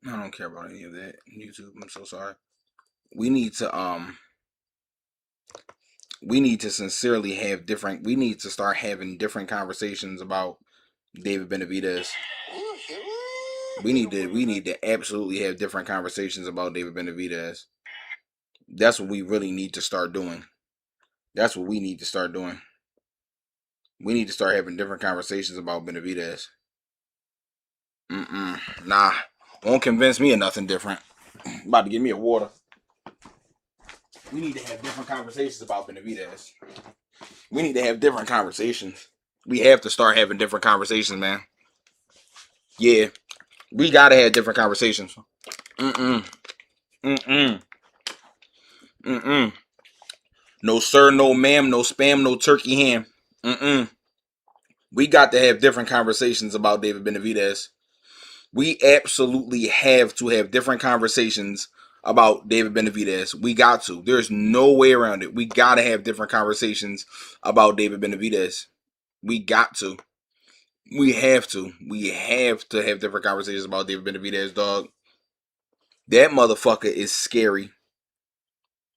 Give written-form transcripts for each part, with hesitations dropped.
I don't care about any of that. YouTube, I'm so sorry. We need to sincerely have different. We need to start having different conversations about David Benavidez. We need to absolutely have different conversations about David Benavidez. That's what we really need to start doing. That's what we need to start doing. We need to start having different conversations about Benavidez. Nah, won't convince me of nothing different. About to give me a water. We need to have different conversations about Benavidez. We need to have different conversations. We have to start having different conversations, man. Yeah, we gotta have different conversations. Mm-mm. Mm-mm. Mm-mm. No sir, no ma'am, no spam, no turkey ham. Mm-mm. We got to have different conversations about David Benavidez. We absolutely have to have different conversations about David Benavidez. We got to. There's no way around it. We got to have different conversations about David Benavidez. We got to. We have to. We have to have different conversations about David Benavidez, dog. That motherfucker is scary.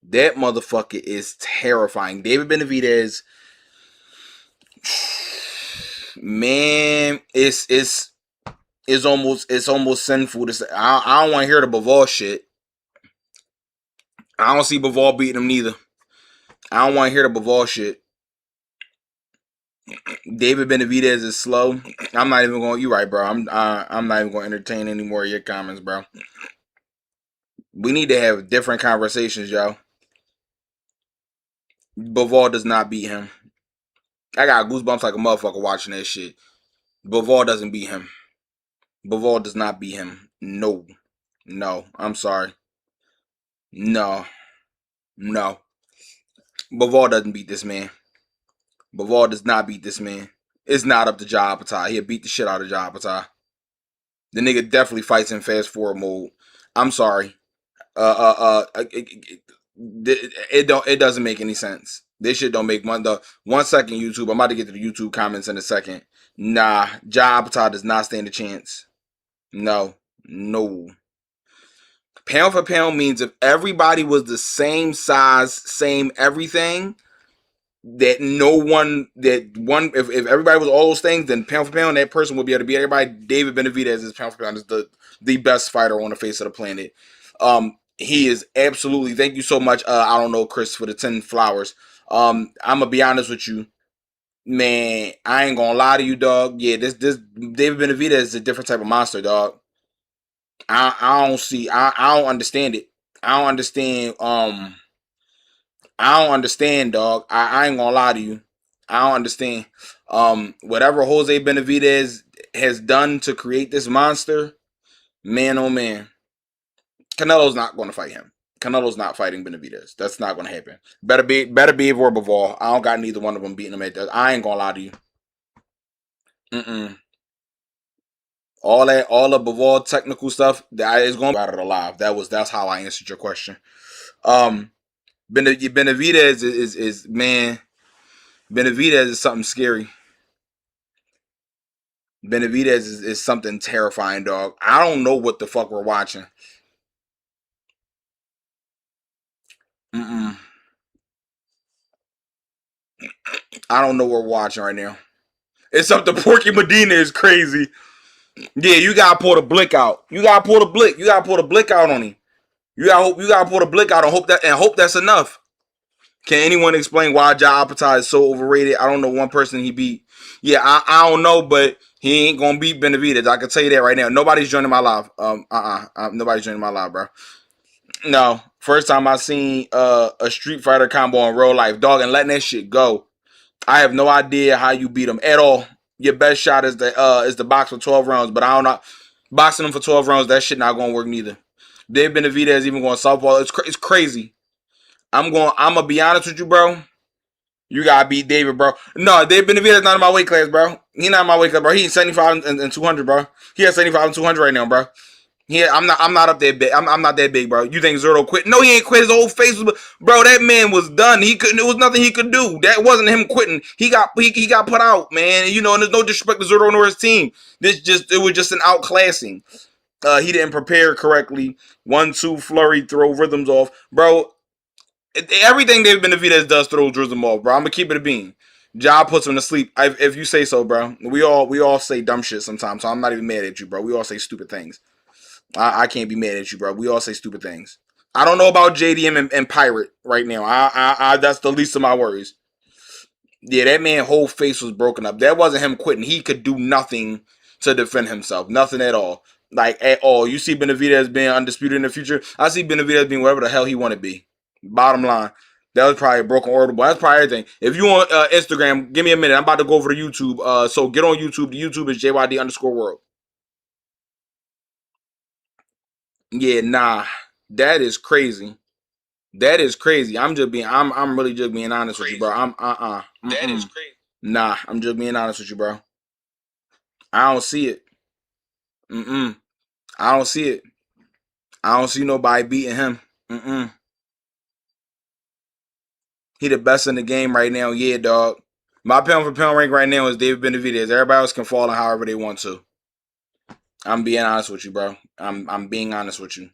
That motherfucker is terrifying. David Benavidez, man, it's almost sinful to say. I don't want to hear the Bivol shit. I don't see Bivol beating him neither. I don't want to hear the Bivol shit. David Benavidez is slow. I'm not even going. You right, bro. I'm not even going to entertain any more of your comments, bro. We need to have different conversations, yo. Bivol does not beat him. I got goosebumps like a motherfucker watching that shit. Bivol doesn't beat him. Bivol does not beat him. No. No. I'm sorry. No. No. Bivol doesn't beat this man. Bivol does not beat this man. It's not up to Ja Apatow. He'll beat the shit out of Ja Apatow. The nigga definitely fights in fast forward mode. I'm sorry. It doesn't make any sense. This shit don't make one. 1 second, YouTube. I'm about to get to the YouTube comments in a second. Nah, Ja Apatow does not stand a chance. No. Pound for pound means if everybody was the same size, same everything, if everybody was all those things, then pound for pound, that person would be able to beat everybody. David Benavidez is pound for pound is the best fighter on the face of the planet. He is absolutely. Thank you so much. I don't know, Chris, for the 10 flowers. I'm gonna be honest with you, man. I ain't gonna lie to you, dog. Yeah, this David Benavidez is a different type of monster, dog. I don't see. I don't understand it. I don't understand. I don't understand, dog. I ain't gonna lie to you. I don't understand. Whatever Jose Benavidez has done to create this monster, man, oh man. Canelo's not going to fight him. Canelo's not fighting Benavidez. That's not going to happen. Better be or Bivol. I don't got neither one of them beating him at that. I ain't gonna lie to you. All the Bivol technical stuff that is going to be out of the live. That's how I answered your question. Benavidez is man. Benavidez is something scary. Benavidez is something terrifying, dog. I don't know what the fuck we're watching. I don't know what we're watching right now. It's up to Porky Medina is crazy. Yeah, you gotta pull the blick out. You gotta pull the blick. You gotta pull the blick out on him. You gotta pull the blick out and hope that's enough. Can anyone explain why Ja Apatow is so overrated? I don't know one person he beat. Yeah, I don't know, but he ain't gonna beat Benavidez. I can tell you that right now. Nobody's joining my live. Nobody's joining my live, bro. No, first time I seen a Street Fighter combo in real life, dog, and letting that shit go. I have no idea how you beat him at all. Your best shot is the box for 12 rounds, but I don't know. Boxing him for 12 rounds, that shit not gonna work neither. Dave Benavidez even going southpaw. It's crazy. I'm gonna be honest with you, bro. You gotta beat David, bro. No, Dave Benavidez not in my weight class, bro. He not in my weight class, bro. He in 75 and 200, bro. He has 75 and 200 right now, bro. Yeah, I'm not up there big. I'm not that big, bro. You think Zerto quit? No, he ain't quit. His whole face was, bro. That man was done. He couldn't. It was nothing he could do. That wasn't him quitting. He got put out, man. You know, and there's no disrespect to Zerto nor his team. It was just an outclassing. He didn't prepare correctly. 1-2 flurry, throw rhythms off, bro. Everything David Benavidez does throws rhythm off, bro. I'm gonna keep it a bean. Ja puts him to sleep. If you say so, bro. We all say dumb shit sometimes, so I'm not even mad at you, bro. We all say stupid things. I can't be mad at you, bro. We all say stupid things. I don't know about JDM and Pirate right now. I that's the least of my worries. Yeah, that man's whole face was broken up. That wasn't him quitting. He could do nothing to defend himself. Nothing at all. Like, at all. You see Benavidez being undisputed in the future. I see Benavidez being whatever the hell he want to be. Bottom line. That was probably a broken order. That's probably everything. If you on Instagram, give me a minute. I'm about to go over to YouTube. So get on YouTube. The YouTube is JYD_world. Yeah, nah. That is crazy. That is crazy. I'm really just being honest with you, bro. That is crazy. Nah, I'm just being honest with you, bro. I don't see it. I don't see it. I don't see nobody beating him. He the best in the game right now. Yeah, dog. My pound for pound rank right now is David Benavidez. Everybody else can fall in however they want to. I'm being honest with you, bro. I'm being honest with you.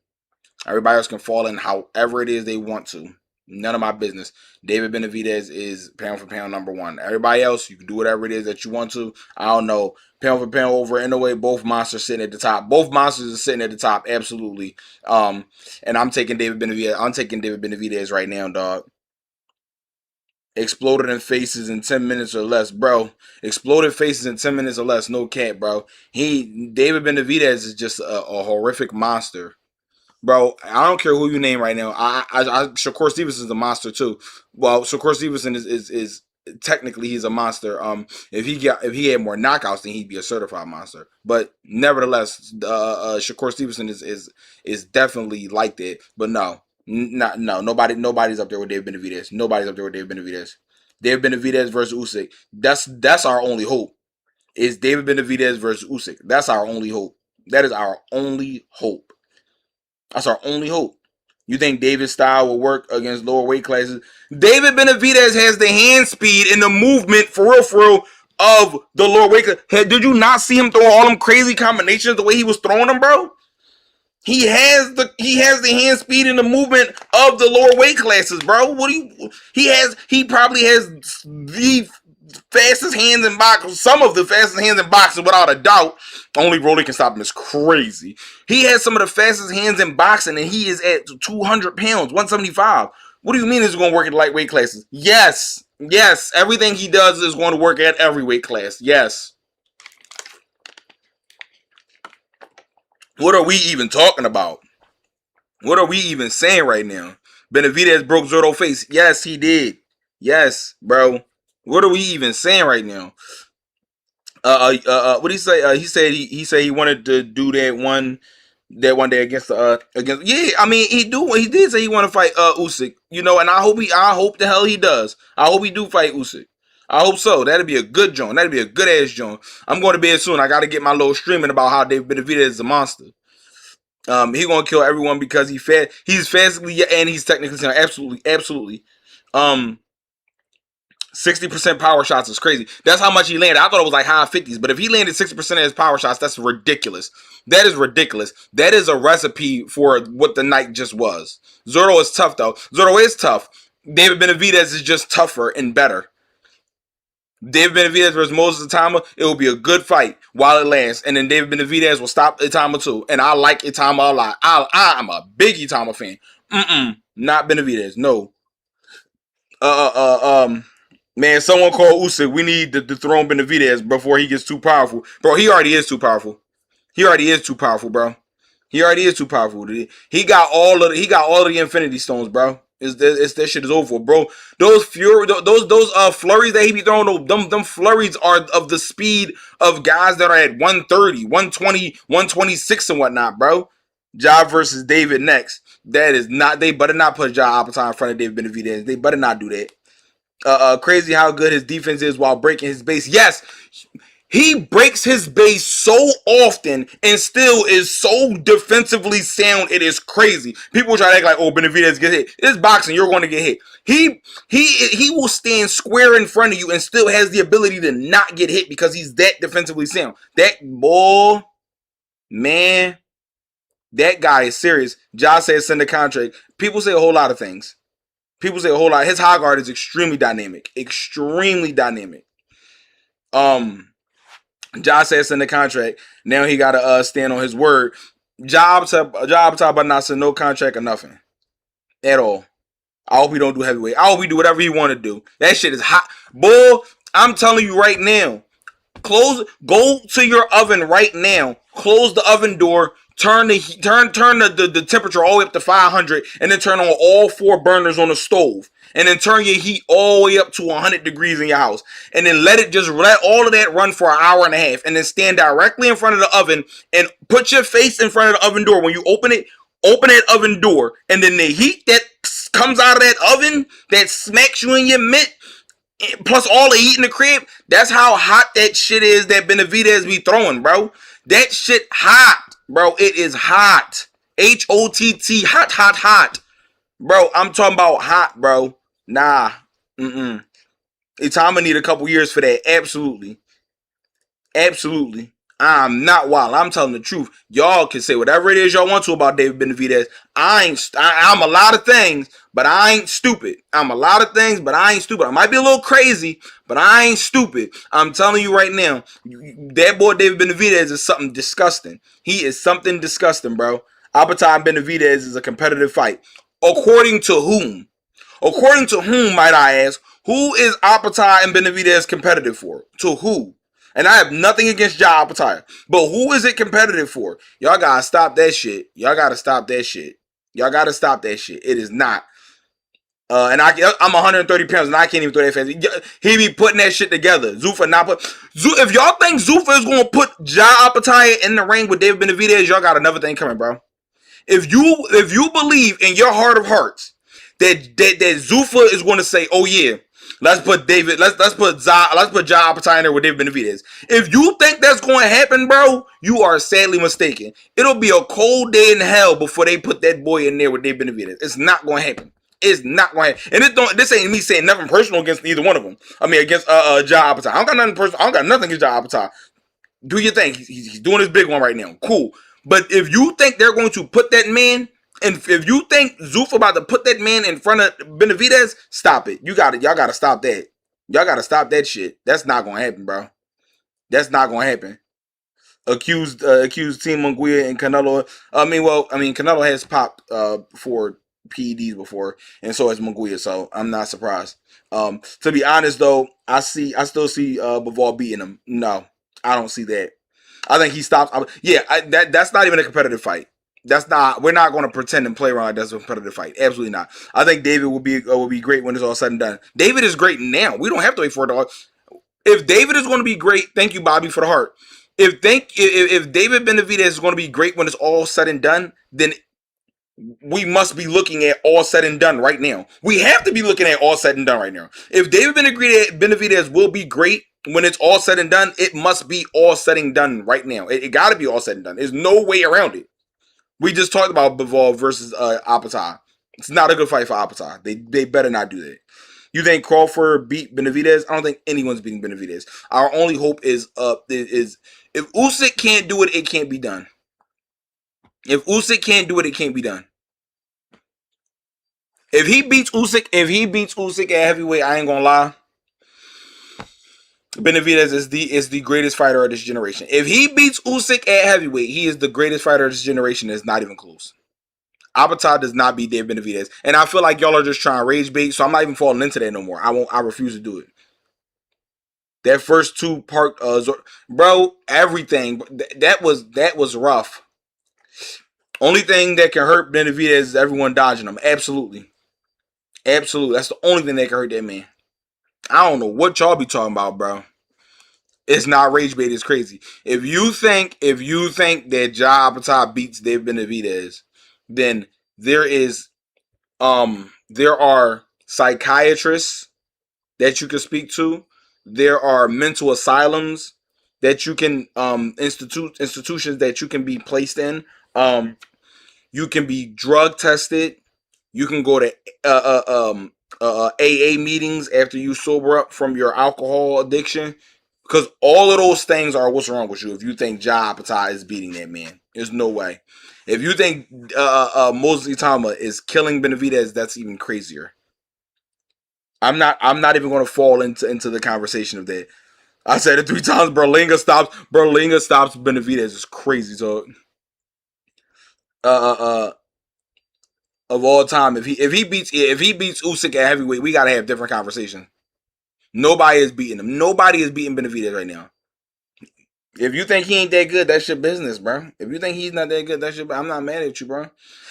Everybody else can fall in however it is they want to. None of my business. David Benavidez is pound for pound number one. Everybody else, you can do whatever it is that you want to. I don't know. Pound for pound over in the way, both monsters sitting at the top. Both monsters are sitting at the top, absolutely. And I'm taking David Benavidez. I'm taking David Benavidez right now, dog. Exploded in faces in 10 minutes or less, bro. Exploded faces in 10 minutes or less, no cap, bro. David Benavidez is just a horrific monster. Bro, I don't care who you name right now. Shakur Stevenson is a monster too. Well, Shakur Stevenson is technically he's a monster. If he had more knockouts, then he'd be a certified monster. But nevertheless, Shakur Stevenson is definitely like that. But nobody's up there with David Benavidez. Nobody's up there with David Benavidez. David Benavidez versus Usyk. That's our only hope. Is David Benavidez versus Usyk. That's our only hope. That is our only hope. That's our only hope. You think David's style will work against lower weight classes? David Benavidez has the hand speed and the movement for real of the lower weight class. Did you not see him throw all them crazy combinations the way he was throwing them, bro? He has the hand speed and the movement of the lower weight classes, bro. He probably has the fastest hands in boxing, some of the fastest hands in boxing without a doubt. Only Rolly can stop him. It's crazy. He has some of the fastest hands in boxing, and he is at 200 pounds, 175. What do you mean it's going to work at lightweight classes? Yes. Everything he does is going to work at every weight class. Yes. What are we even talking about? What are we even saying right now? Benavidez broke Zurdo's face. Yes, he did. Yes, bro. What are we even saying right now? What did he say? He said he wanted to do that one day against. Yeah. I mean, he did say he want to fight Usyk. You know, and I hope the hell he does. I hope he do fight Usyk. I hope so. That'd be a good joint. That'd be a good ass joint. I'm going to bed soon. I got to get my little streaming about how David Benavidez is a monster. He gonna kill everyone because he's physically and he's technically sound. Absolutely. 60% power shots is crazy. That's how much he landed. I thought it was like high 50s, but if he landed 60% of his power shots, that's ridiculous. That is ridiculous. That is a recipe for what the night just was. Zurdo is tough though. Zurdo is tough. David Benavidez is just tougher and better. David Benavidez versus Moses Itama, it will be a good fight while it lasts. And then David Benavidez will stop Itama too. And I like Itama a lot. I'm a big Itama fan. Not Benavidez. No. Man, someone call Usyk. We need to dethrone Benavidez before he gets too powerful. Bro, he already is too powerful. Bro. He already is too powerful. He got all of the Infinity Stones, bro. That shit is over, bro. Those flurries that he be throwing, them flurries are of the speed of guys that are at 130, 120, 126 and whatnot, bro. Ja versus David next. That is not. They better not put Ja Appleton in front of David Benavidez. They better not do that. Crazy how good his defense is while breaking his base. Yes, he breaks his base so often and still is so defensively sound. It is crazy. People try to act like, oh, Benavidez get hit. It's boxing. You're going to get hit. He will stand square in front of you and still has the ability to not get hit because he's that defensively sound. That boy, man. That guy is serious. Josh said send the contract. People say a whole lot of things. People say a whole lot. His high guard is extremely dynamic. Extremely dynamic. Josh said send the contract. Now he gotta stand on his word. Job about not send no contract or nothing. At all. I hope he don't do heavyweight. I hope he do whatever he want to do. That shit is hot. Boy, I'm telling you right now. Go to your oven right now. Close the oven door. Turn the temperature all the way up to 500, and then turn on all 4 burners on the stove, and then turn your heat all the way up to 100 degrees in your house, and then let all of that run for an hour and a half, and then stand directly in front of the oven and put your face in front of the oven door. When you open it, open that oven door, and then the heat that comes out of that oven that smacks you in your mitt, plus all the heat in the crib, that's how hot that shit is that Benavidez be throwing, bro. That shit hot, bro. It is hot. H-O-T-T, hot, hot, hot. Bro, I'm talking about hot, bro. Nah. It's time I need a couple years for that. Absolutely. Absolutely. I'm not wild. I'm telling the truth. Y'all can say whatever it is y'all want to about David Benavidez. I'm a lot of things, but I ain't stupid. I'm a lot of things, but I ain't stupid. I might be a little crazy, but I ain't stupid. I'm telling you right now, that boy David Benavidez is something disgusting. He is something disgusting, bro. Apathy and Benavidez is a competitive fight. According to whom? According to whom, might I ask? Who is Apathy and Benavidez competitive for? To who? And I have nothing against Ja Apathy, but who is it competitive for? Y'all gotta stop that shit. Y'all gotta stop that shit. Y'all gotta stop that shit. It is not. And I'm 130 pounds and I can't even throw that fast. He be putting that shit together. Zuffa not put. If y'all think Zuffa is gonna put Ja Apathy in the ring with David Benavidez, y'all got another thing coming, bro. If you believe in your heart of hearts that Zuffa is going to say, oh yeah, let's put Ja Apathy in there with David Benavidez. If you think that's going to happen, bro, you are sadly mistaken. It'll be a cold day in hell before they put that boy in there with David Benavidez. It's not going to happen. It's not going to happen. And this ain't me saying nothing personal against either one of them. I mean, against Ja Apathy. I don't got nothing personal. I don't got nothing against Ja Apathy. Do your thing. He's doing his big one right now. Cool. But if you think they're going to put that man, and if you think Zuffa about to put that man in front of Benavidez, stop it. Y'all got to stop that. Y'all got to stop that shit. That's not going to happen, bro. That's not going to happen. Accused Team Munguia and Canelo. Canelo has popped for PEDs before, and so has Munguia. So I'm not surprised. To be honest, though, I still see Bivol beating him. No, I don't see that. I think he stops. That's not even a competitive fight. We're not going to pretend and play around like that's a competitive fight. Absolutely not. I think David will be great when it's all said and done. David is great now. We don't have to wait for it. If David is going to be great, thank you, Bobby, for the heart. If David Benavidez is going to be great when it's all said and done, then we must be looking at all said and done right now. We have to be looking at all said and done right now. If David Benavidez will be great when it's all said and done, it must be all said and done right now. It got to be all said and done. There's no way around it. We just talked about Bivol versus Apathy. It's not a good fight for Apathy. They better not do that. You think Crawford beat Benavidez? I don't think anyone's beating Benavidez. Our only hope is if Usyk can't do it, it can't be done. If Usyk can't do it, it can't be done. If he beats Usyk at heavyweight, I ain't gonna lie. Benavidez is the greatest fighter of this generation. If he beats Usyk at heavyweight, he is the greatest fighter of this generation. It's not even close. Apathy does not beat David Benavidez, and I feel like y'all are just trying to rage bait. So I'm not even falling into that no more. I refuse to do it. That first 2 part, bro, everything that was rough. Only thing that can hurt Benavidez is everyone dodging him. Absolutely. That's the only thing that can hurt that man. I don't know what y'all be talking about, bro. It's not rage bait. It's crazy. If you think that Ja Apathy beats David Benavidez, then there are psychiatrists that you can speak to. There are mental asylums that you can institutions that you can be placed in. You can be drug tested. You can go to AA meetings after you sober up from your alcohol addiction. Because all of those things are what's wrong with you. If you think Ja Apatow is beating that man, there's no way. If you think Mosley Tama is killing Benavidez, that's even crazier. I'm not even going to fall into the conversation of that. I said it 3 times. Berlinga stops Benavidez is crazy. So uh, uh, uh, of all time, if he beats Usyk at heavyweight, we gotta have different conversation. Nobody is beating him. Nobody is beating Benavidez right now. If you think he ain't that good, that's your business, bro. If you think he's not that good, that's your. I'm not mad at you, bro.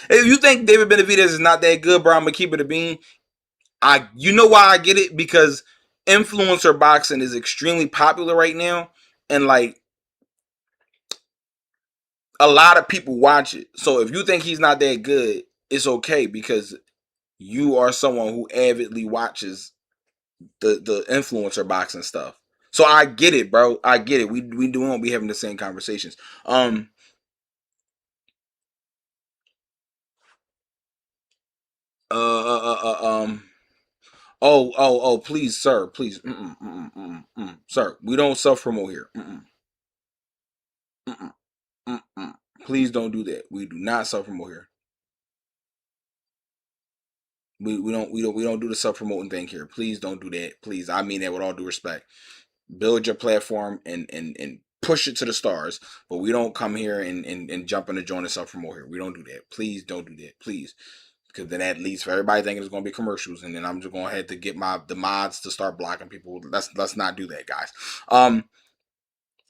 If you think David Benavidez is not that good, bro, I'm gonna keep it a bean. You know why I get it, because influencer boxing is extremely popular right now, and like a lot of people watch it. So if you think he's not that good, it's okay, because you are someone who avidly watches the influencer boxing stuff. So I get it, bro. I get it. We won't be having the same conversations. Um. Um. Oh. Please, sir. Please. Sir, we don't self promote here. Mm-mm, mm-mm. Please don't do that. We do not self promote here. We don't do the self promoting thing here. Please don't do that. Please, I mean that with all due respect. Build your platform and push it to the stars. But we don't come here and jump in the joint and self promote here. We don't do that. Please don't do that. Please. Because then that leads for everybody thinking it's gonna be commercials, and then I'm just gonna have to get the mods to start blocking people. Let's not do that, guys.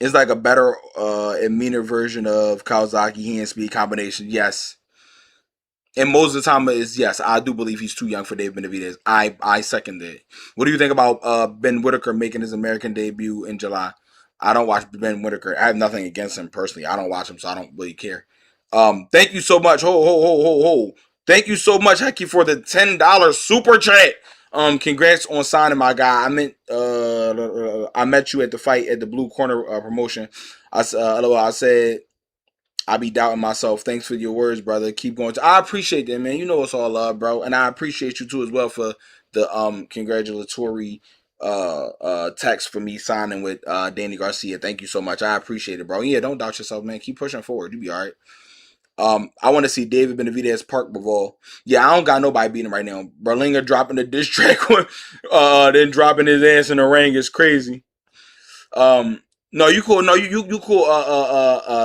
It's like a better and meaner version of Kawasaki hand speed combination. Yes, and Moses Tama is, yes, I do believe he's too young for David Benavidez. I second that. What do you think about Ben Whitaker making his American debut in July? I don't watch Ben Whitaker. I have nothing against him personally. I don't watch him, so I don't really care. Thank you so much. Ho. Thank you so much, Hecky, for the $10 super chat. Congrats on signing, my guy. I met you at the fight at the Blue Corner promotion. I said I be doubting myself. Thanks for your words, brother. Keep going. I appreciate that, man. You know it's all love, bro. And I appreciate you too as well for the congratulatory text for me signing with Danny Garcia. Thank you so much. I appreciate it, bro. Yeah, don't doubt yourself, man. Keep pushing forward. You be all right. I want to see David Benavidez Park Bivol. Yeah, I don't got nobody beating him right now. Berlinger dropping the diss track, then dropping his ass in the ring is crazy. No, you cool. No, you cool.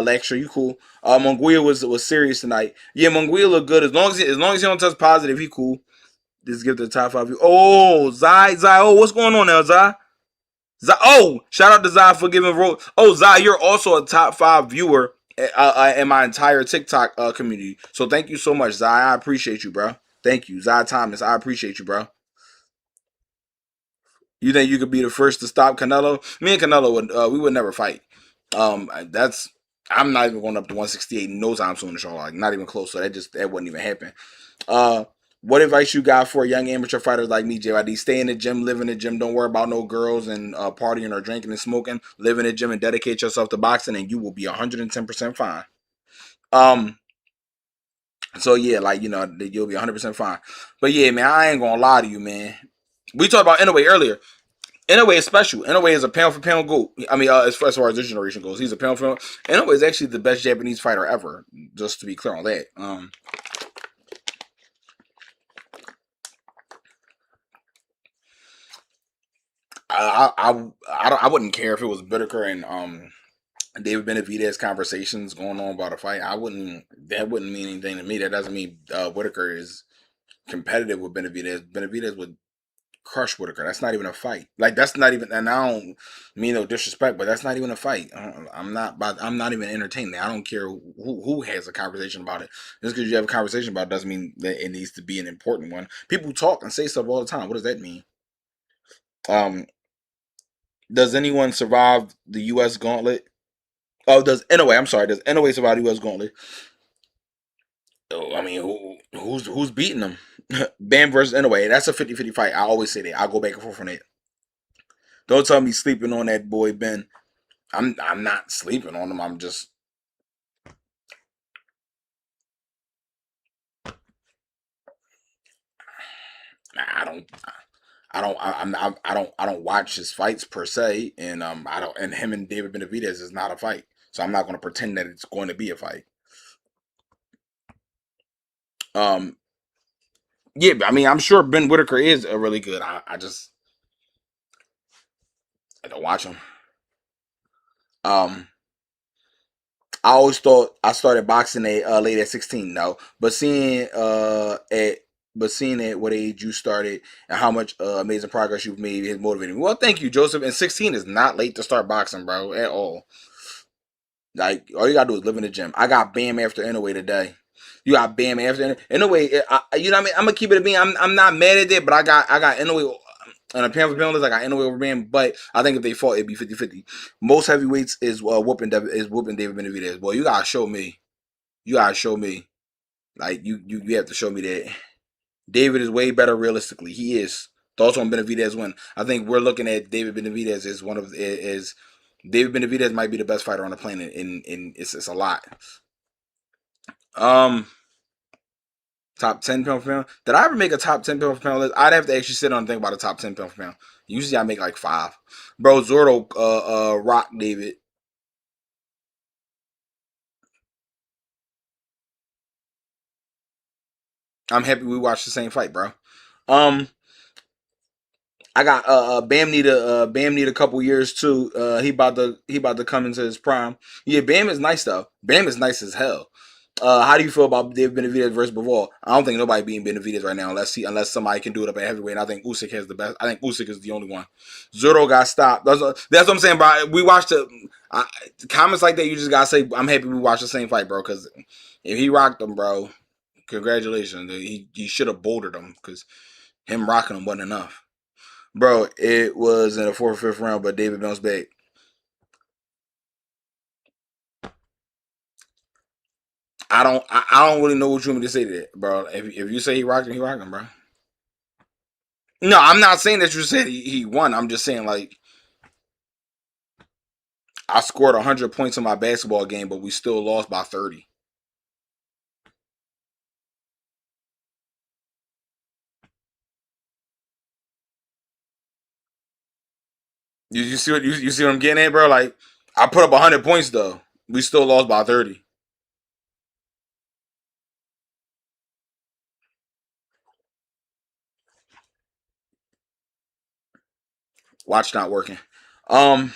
Lecture, you cool. Munguia was serious tonight. Yeah, Munguia look good as long as he don't touch positive. He cool. Just give the top 5. Oh, Zai. Oh, what's going on now, Zai? Oh, shout out to Zai for giving role. Oh, Zai, you're also a top 5 viewer in my entire TikTok community. So thank you so much, Zai. I appreciate you, bro. Thank you, Zai Thomas. I appreciate you, bro. You think you could be the first to stop Canelo? Me and Canelo would never fight. That's I'm not even going up to 168 no time soon, inshallah. Like, not even close. So that wouldn't even happen. Uh, what advice you got for young amateur fighters like me, JYD? Stay in the gym, live in the gym. Don't worry about no girls and partying or drinking and smoking. Live in the gym and dedicate yourself to boxing, and you will be 110% fine. Um. So yeah, like you'll be 100% fine. But yeah, man, I ain't gonna lie to you, man. We talked about Inoue earlier. Inoue is special. Inoue is a pound for pound GOAT. I mean, as far as this generation goes, he's a pound for pound. Inoue is actually the best Japanese fighter ever. Just to be clear on that. I wouldn't care if it was Whitaker and David Benavidez conversations going on about a fight. I wouldn't. That wouldn't mean anything to me. That doesn't mean Whitaker is competitive with Benavidez. Benavidez would crush Whitaker. That's not even a fight. Like that's not even. And I don't mean no disrespect, but that's not even a fight. I'm not even entertaining that. I don't care who has a conversation about it. Just because you have a conversation about it doesn't mean that it needs to be an important one. People talk and say stuff all the time. What does that mean? Um, does anyone survive the U.S. Gauntlet? Oh, I'm sorry. Does Inoue survive the U.S. Gauntlet? Oh, I mean, who's beating them? Bam versus Inoue. That's a 50-50 fight. I always say that. I'll go back and forth on that. Don't tell me sleeping on that boy Ben. I'm not sleeping on him. I'm just I don't I don't watch his fights per se, and I don't, and him and David Benavidez is not a fight, so I'm not going to pretend that it's going to be a fight. Um, yeah, I mean, I'm sure Ben Whitaker is a really good. I don't watch him. Um, I always thought I started boxing at late at 16. No, but seeing at what age you started and how much amazing progress you've made has motivated me. Well, thank you, Joseph. And 16 is not late to start boxing, bro, at all. Like all you gotta do is live in the gym. I got Bam after Inouye today. You got Bam after Inouye. You know what I mean? I'm gonna keep it a beam. I'm not mad at it, but I got Inouye on a pound for pound list. I got Inouye over Bam, but I think if they fought, it'd be 50-50. Most heavyweights is whooping David Benavidez. Boy, you gotta show me. You gotta show me. Like you have to show me that David is way better realistically. He is. Thoughts on Benavidez win? I think we're looking at David Benavidez as one of is David Benavidez might be the best fighter on the planet, and it's a lot. Um, top 10 pound for pound. Did I ever make a top 10 pound for pound list? I'd have to actually sit down and think about a top 10 pound for pound. Usually I make like 5. Bro, Zordo rock David. I'm happy we watched the same fight, bro. Um, I got Bam need a couple years too. He about to come into his prime. Yeah, Bam is nice though. Bam is nice as hell. How do you feel about David Benavidez versus Bivol? I don't think nobody beating Benavidez right now unless somebody can do it up at heavyweight. And I think Usyk has the best. I think Usyk is the only one. Zero got stopped. That's what I'm saying, bro. We watched comments like that. You just gotta say I'm happy we watched the same fight, bro. Because if he rocked him, bro, congratulations. He should have bolted him because him rocking him wasn't enough. Bro, it was in the fourth or fifth round, but David bounced back. I don't really know what you want me to say to that, bro. If you say he rocked him, bro. No, I'm not saying that you said he won. I'm just saying like I scored 100 points in my basketball game, but we still lost by 30. You see you see what I'm getting at, bro? Like I put up 100 points though. We still lost by 30. Watch not working. Um,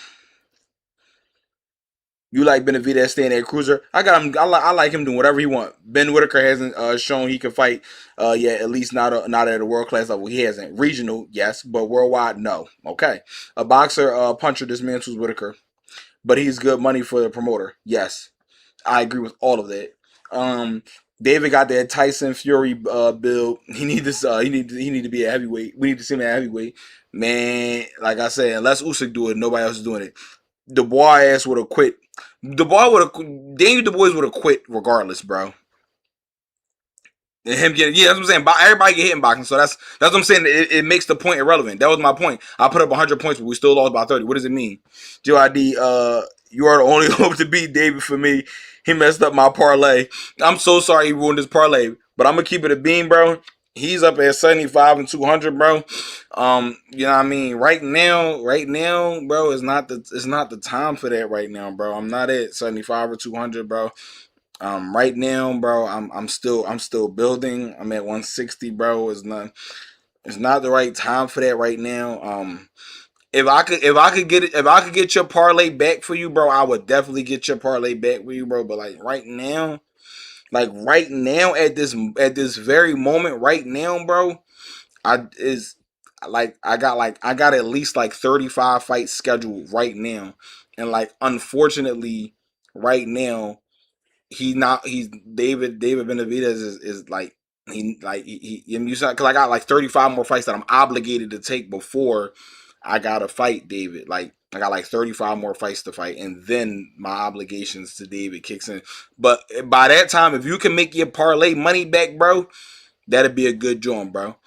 You like Benavidez staying at cruiser? I got him. I like him doing whatever he want. Ben Whitaker hasn't shown he can fight. Yet at least not at a world class level. He hasn't. Regional, yes, but worldwide, no. Okay, a boxer puncher dismantles Whitaker, but he's good money for the promoter. Yes, I agree with all of that. Um, David got that Tyson Fury build. He need this. He need to be a heavyweight. We need to see him at heavyweight. Man, like I said, unless Usyk do it, nobody else is doing it. The boy ass would have quit. The boy would have. Daniel Du Bois would have quit regardless, bro. And him getting that's what I'm saying. Everybody get hit in boxing, so that's what I'm saying. It makes the point irrelevant. That was my point. I put up 100 points, but we still lost by 30. What does it mean? JID, you are the only hope to beat David for me. He messed up my parlay. I'm so sorry he ruined his parlay, but I'm gonna keep it a beam, bro. He's up at 75 and 200, bro. You know what I mean? Right now, bro, it's not the time for that right now, bro. I'm not at 75 or 200, bro. Right now, bro, I'm still building. I'm at 160, bro. It's not the right time for that right now. If I could get your parlay back for you, bro, I would definitely get your parlay back for you, bro. But right now at this very moment, right now, bro, I is I got at least like 35 fights scheduled right now, and like unfortunately, right now he's David Benavidez is like he you said because I got like 35 more fights that I'm obligated to take before I gotta fight David. Like I got like 35 more fights to fight, and then my obligations to David kicks in. But by that time, if you can make your parlay money back, bro, that'd be a good joint, bro.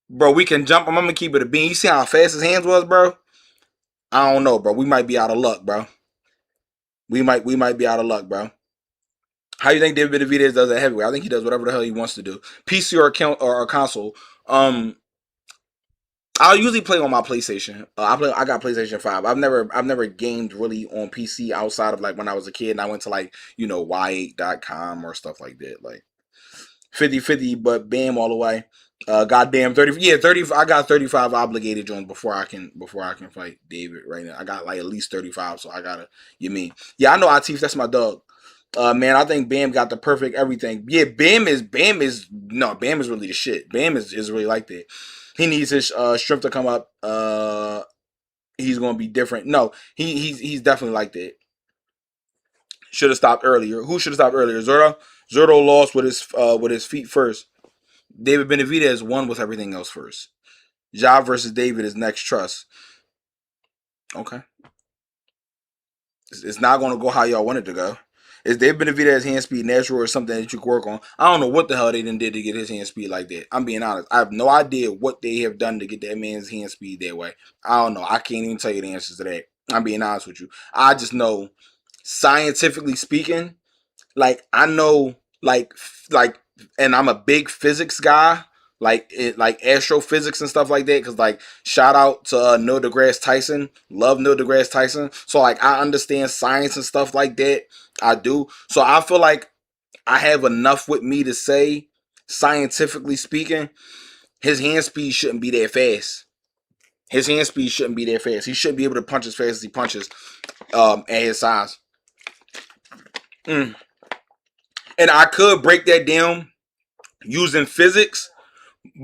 Bro, we can jump. I'm gonna keep it a bean. You see how fast his hands was, bro? I don't know, bro. We might be out of luck, bro. We might be out of luck, bro. How you think David Benavidez does at heavyweight? I think he does whatever the hell he wants to do. PC or a console. Um, I'll usually play on my PlayStation. I got PlayStation 5. I've never gamed really on PC outside of like when I was a kid and I went to like, y8.com or stuff like that. Like 50-50, but bam all the way. Goddamn 30. Yeah, 30. I got 35 obligated joints before I can fight David right now. I got like at least 35, so I gotta. You mean? Yeah, I know Atif. That's my dog. Man, I think Bam got the perfect everything. Yeah, Bam is really the shit. Bam is really like that. He needs his strength to come up. He's gonna be different. No, he's definitely like that. Should have stopped earlier. Who should have stopped earlier? Zerto. Zerto lost with his feet first. David Benavidez won with everything else first. Ja versus David is next trust. Okay. It's not going to go how y'all want it to go. Is David Benavidez hand speed natural or something that you can work on? I don't know what the hell they did to get his hand speed like that. I'm being honest. I have no idea what they have done to get that man's hand speed that way. I don't know. I can't even tell you the answers to that. I'm being honest with you. I just know, scientifically speaking, like I know, like, and I'm a big physics guy, like astrophysics and stuff like that. Cause like, shout out to Neil deGrasse Tyson, love Neil deGrasse Tyson. So like, I understand science and stuff like that. I do. So I feel like I have enough with me to say, scientifically speaking, his hand speed shouldn't be that fast. His hand speed shouldn't be that fast. He shouldn't be able to punch as fast as he punches at his size. Mm. And I could break that down using physics,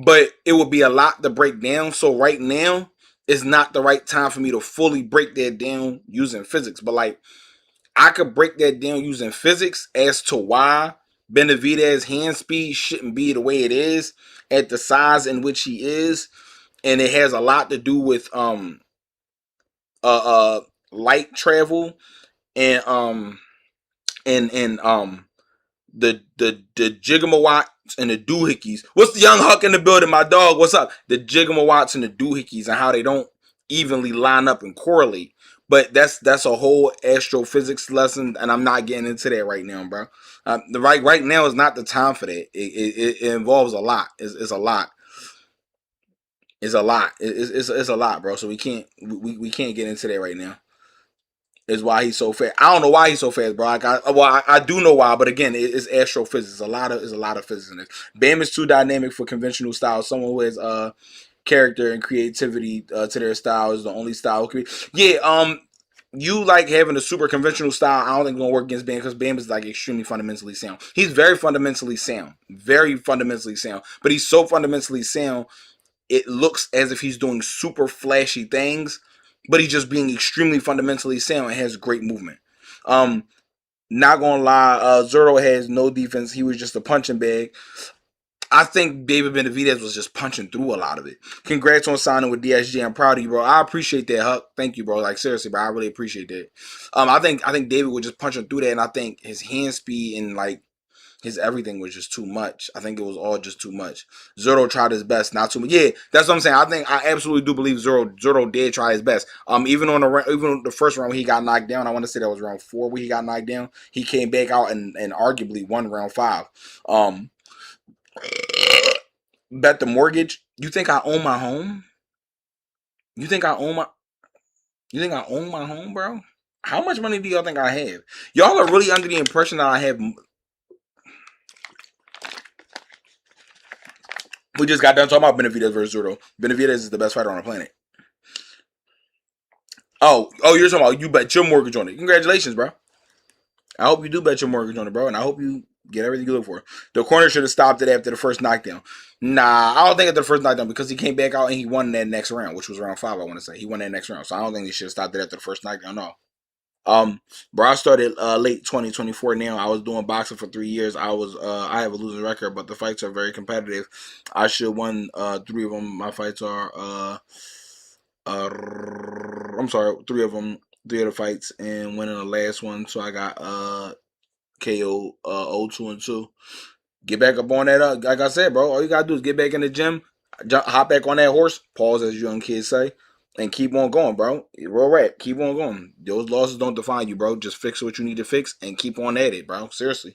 but it would be a lot to break down. So right now, it's not the right time for me to fully break that down using physics. But like, I could break that down using physics as to why Benavidez's hand speed shouldn't be the way it is at the size in which he is, and it has a lot to do with light travel and the Jigamawats and the doohickeys. What's the young huck in the building? My dog, what's up? The Jigamawats and the doohickeys and how they don't evenly line up and correlate. But that's a whole astrophysics lesson, and I'm not getting into that right now, bro. The right now is not the time for that. It involves a lot. It's a lot. It's a lot. It's a lot, bro. So we can't get into that right now. Is why he's so fast. I don't know why he's so fast, bro. I do know why, but again, it's astrophysics. It's a lot of physics in it. Bam is too dynamic for conventional style. Someone who has character and creativity to their style is the only style. Yeah, you like having a super conventional style. I don't think it's gonna work against Bam because Bam is like extremely fundamentally sound. He's very fundamentally sound, but he's so fundamentally sound. It looks as if he's doing super flashy things, but he's just being extremely fundamentally sound and has great movement. Um, Not gonna lie, Zoro has no defense. He was just a punching bag. I think David Benavidez was just punching through a lot of it. Congrats on signing with DSG. I'm proud of you, bro. I appreciate that, Huck. Thank you, bro. Like seriously, bro. I really appreciate that. I think David was just punching through that, and I think his hand speed and like his everything was just too much. I think it was all just too much. Zoro tried his best, not too much. Yeah, that's what I'm saying. I absolutely do believe Zoro did try his best. Even on the first round when he got knocked down, I want to say that was round 4 where he got knocked down. He came back out and arguably won round 5. Bet the mortgage. You think I own my home? You think I own my? You think I own my home, bro? How much money do y'all think I have? Y'all are really under the impression that I have. We just got done talking about Benavidez versus Zurdo. Benavidez is the best fighter on the planet. Oh, you're talking about you bet your mortgage on it. Congratulations, bro. I hope you do bet your mortgage on it, bro, and I hope you get everything you look for. The corner should have stopped it after the first knockdown. Nah, I don't think after the first knockdown because he came back out and he won that next round, which was round 5, I want to say. He won that next round, so I don't think he should have stopped it after the first knockdown, no. Bro, I started late 2024 now. I was doing boxing for 3 years. I have a losing record, but the fights are very competitive. I should won 3 of them. My fights are I'm sorry, 3 of them, 3 of the fights, and winning the last one. So I got KO 0-2 and 2. Get back up on that. Like I said, bro, all you gotta do is get back in the gym, hop back on that horse. Pause, as young kids say. And keep on going, bro. Real rap. Keep on going. Those losses don't define you, bro. Just fix what you need to fix and keep on at it, bro. Seriously.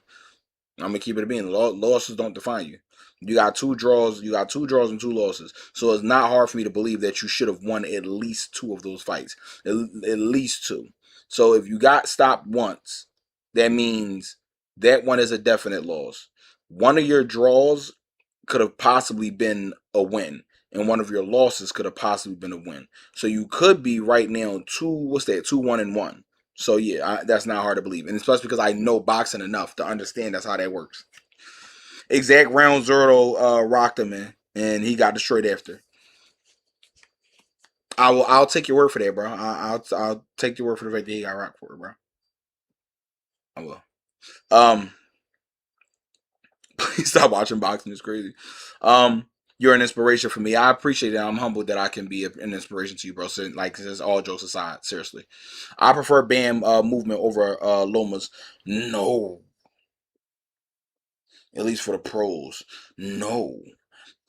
I'm gonna keep it being. Losses don't define you. You got 2 draws. You got 2 draws and 2 losses. So it's not hard for me to believe that you should have won at least 2 of those fights. At least 2. So if you got stopped once, that means that one is a definite loss. One of your draws could have possibly been a win, and one of your losses could have possibly been a win. So you could be right now 2-1-1. So yeah, that's not hard to believe, and especially because I know boxing enough to understand that's how that works. Exact round Zerto rocked him in, and he got destroyed after. I'll take your word for that, bro. I'll take your word for the fact that he got rocked for it, bro. I will. Please stop watching boxing. It's crazy. You're an inspiration for me. I appreciate it. I'm humbled that I can be an inspiration to you, bro. So, like, this all jokes aside, seriously. I prefer Bam movement over Loma's. No. At least for the pros. No.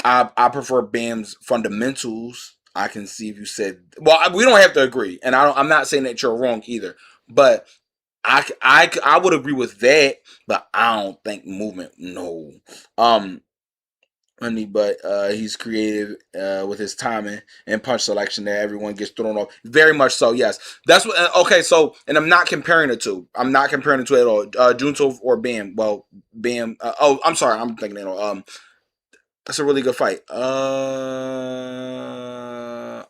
I prefer Bam's fundamentals. I can see if you said, well, we don't have to agree, and I'm not saying that you're wrong either, but I would agree with that, but I don't think movement. No, but he's creative with his timing and punch selection that everyone gets thrown off. Very much so, yes. That's what. Okay, so and I'm not comparing the two. I'm not comparing the two at all. Junto or Bam. Well, Bam. I'm sorry. I'm thinking that's a really good fight.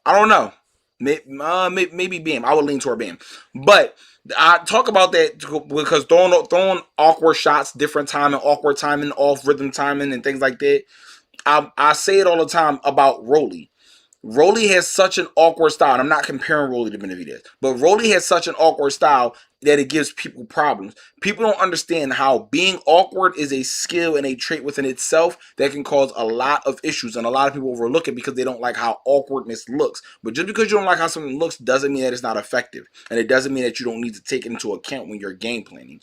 I don't know. Maybe Bam. I would lean toward Bam, but I talk about that because throwing awkward shots, different timing, awkward timing, off rhythm timing, and things like that. I say it all the time about Rolly. Rolly has such an awkward style. And I'm not comparing Rolly to Benavidez, but Rolly has such an awkward style that it gives people problems. People don't understand how being awkward is a skill and a trait within itself that can cause a lot of issues, and a lot of people overlook it because they don't like how awkwardness looks. But just because you don't like how something looks doesn't mean that it's not effective, and it doesn't mean that you don't need to take it into account when you're game planning.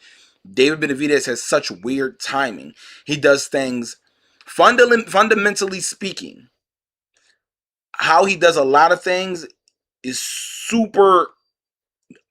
David Benavidez has such weird timing. He does things fundamentally speaking. How he does a lot of things is super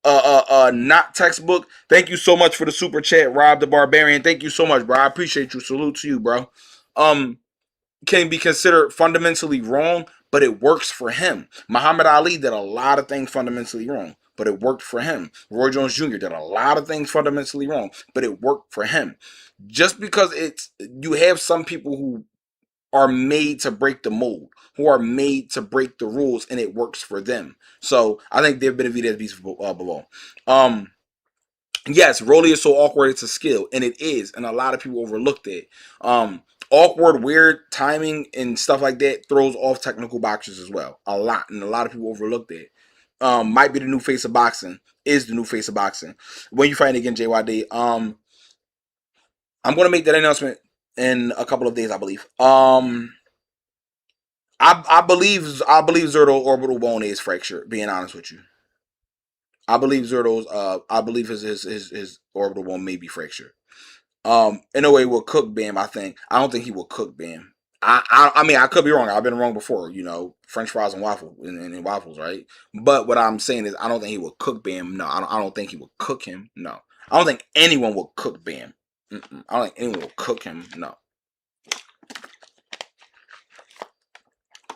not textbook. Thank you so much for the super chat, Rob the Barbarian. Thank you so much, bro. I appreciate you. Salute to you, bro. Can be considered fundamentally wrong, but it works for him. Muhammad Ali did a lot of things fundamentally wrong, but it worked for him. Roy Jones Jr. did a lot of things fundamentally wrong, but it worked for him. Just because you have some people who are made to break the mold, who are made to break the rules, and it works for them. So I think David Benavidez beats Bivol. Yes, Rolly is so awkward, it's a skill, and it is, and a lot of people overlooked it. Awkward, weird timing and stuff like that throws off technical boxers as well. A lot, and a lot of people overlooked it. Might be the new face of boxing. Is the new face of boxing. When you fight again, JYD, I'm gonna make that announcement in a couple of days, I believe. I believe Zerto orbital bone is fractured. Being honest with you, I believe Zerto's I believe his orbital bone may be fractured. In a way, will cook Bam. I don't think he will cook Bam. I mean, I could be wrong. I've been wrong before. You know, French fries and waffles, right? But what I'm saying is, I don't think he will cook Bam. No, I don't think he will cook him. No, I don't think anyone will cook Bam. I don't think anyone will cook him. No.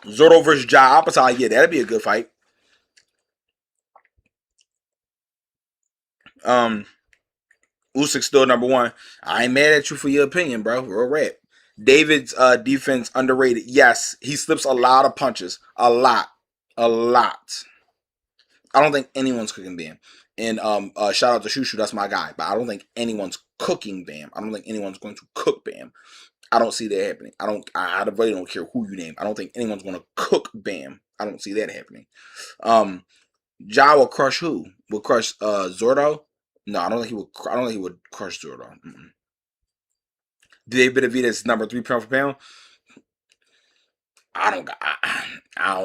Zerto versus Ja Apatow, yeah, that'd be a good fight. Usyk still number 1. I ain't mad at you for your opinion, bro. Real rap. David's defense underrated. Yes, he slips a lot of punches. A lot. I don't think anyone's cooking Bam. And shout out to Shushu, that's my guy. But I don't think anyone's cooking Bam. I don't think anyone's going to cook Bam. I don't see that happening. I really don't care who you name. I don't think anyone's going to cook Bam. I don't see that happening. Ja will crush who? Will crush Zordo? No, I don't think he would. I don't think he would crush Zordo. David Benavidez number 3 pound for pound. I don't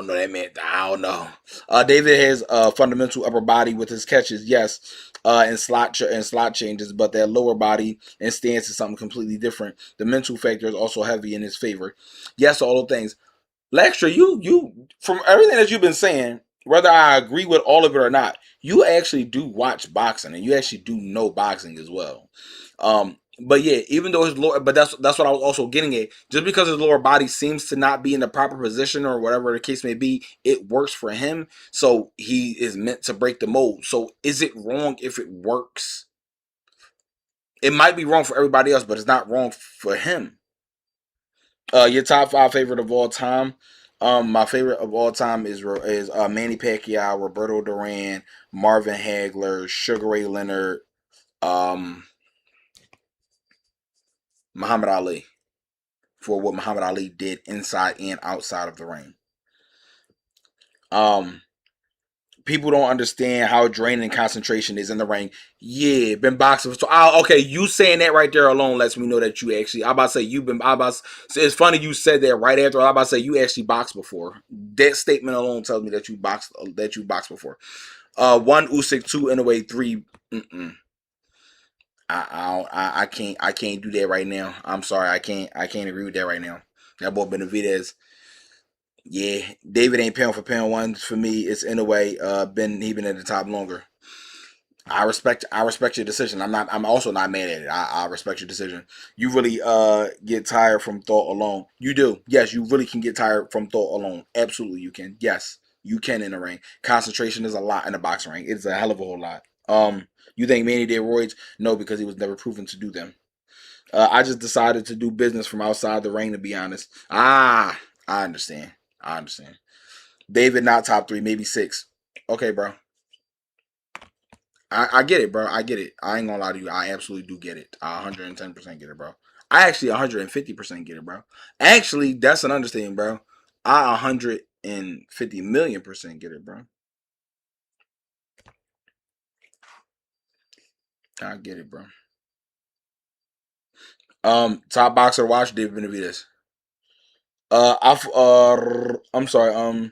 know that man. I don't know. David has a fundamental upper body with his catches, yes, and slot changes, but that lower body and stance is something completely different. The mental factor is also heavy in his favor. Yes, all those things. Lextra, you from everything that you've been saying, whether I agree with all of it or not, you actually do watch boxing and you actually do know boxing as well. But yeah, even though his lower, but that's what I was also getting at. Just because his lower body seems to not be in the proper position or whatever the case may be, it works for him. So he is meant to break the mold. So is it wrong if it works? It might be wrong for everybody else, but it's not wrong for him. Your top five favorite of all time. My favorite of all time is Manny Pacquiao, Roberto Duran, Marvin Hagler, Sugar Ray Leonard, um, Muhammad Ali, for what Muhammad Ali did inside and outside of the ring. Um, People don't understand how draining concentration is in the ring. Yeah, been boxing. So, okay, you saying that right there alone lets me know that you actually. I about to say you've been. I about to, it's funny you said that right after. I about to say you actually boxed before. That statement alone tells me that you boxed. That you boxed before. One Usyk, two Inoue, three. Mm-mm. I can't do that right now. I'm sorry, I can't agree with that right now. That boy Benavidez, yeah, David ain't pound for pound one for me. It's in a way, he been at the top longer. I respect your decision. I'm also not mad at it. I respect your decision. You really get tired from thought alone. You do. Yes, you really can get tired from thought alone. Absolutely you can. Yes, you can in the ring. Concentration is a lot in the boxing ring. It's a hell of a whole lot. You think Manny did roids? No, because he was never proven to do them. I just decided to do business from outside the ring, to be honest. I understand. I understand. David, not top three, maybe six. Okay, bro. I get it, bro. I get it. I ain't gonna lie to you. I absolutely do get it. I 110% get it, bro. I actually 150% get it, bro. Actually, that's an understatement, bro. I 150 million% get it, bro. I get it, bro. Top boxer to watch, David Benavidez. I'm sorry.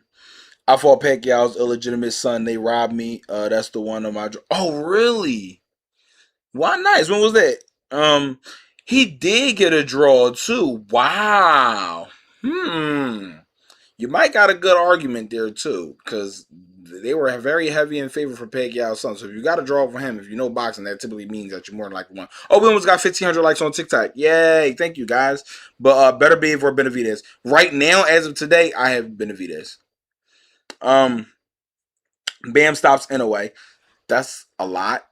I fought Pacquiao's illegitimate son. They robbed me. That's the one of my. Oh, really? Why nice? When was that? He did get a draw too. Wow. Hmm. You might got a good argument there too, because they were very heavy in favor for Pacquiao's son. So if you got a draw for him, if you know boxing, that typically means that you're more than likely one. Oh, we almost got 1,500 likes on TikTok. Yay! Thank you guys. But better be for Benavidez. Right now, as of today, I have Benavidez. Um, Bam stops in a way. That's a lot.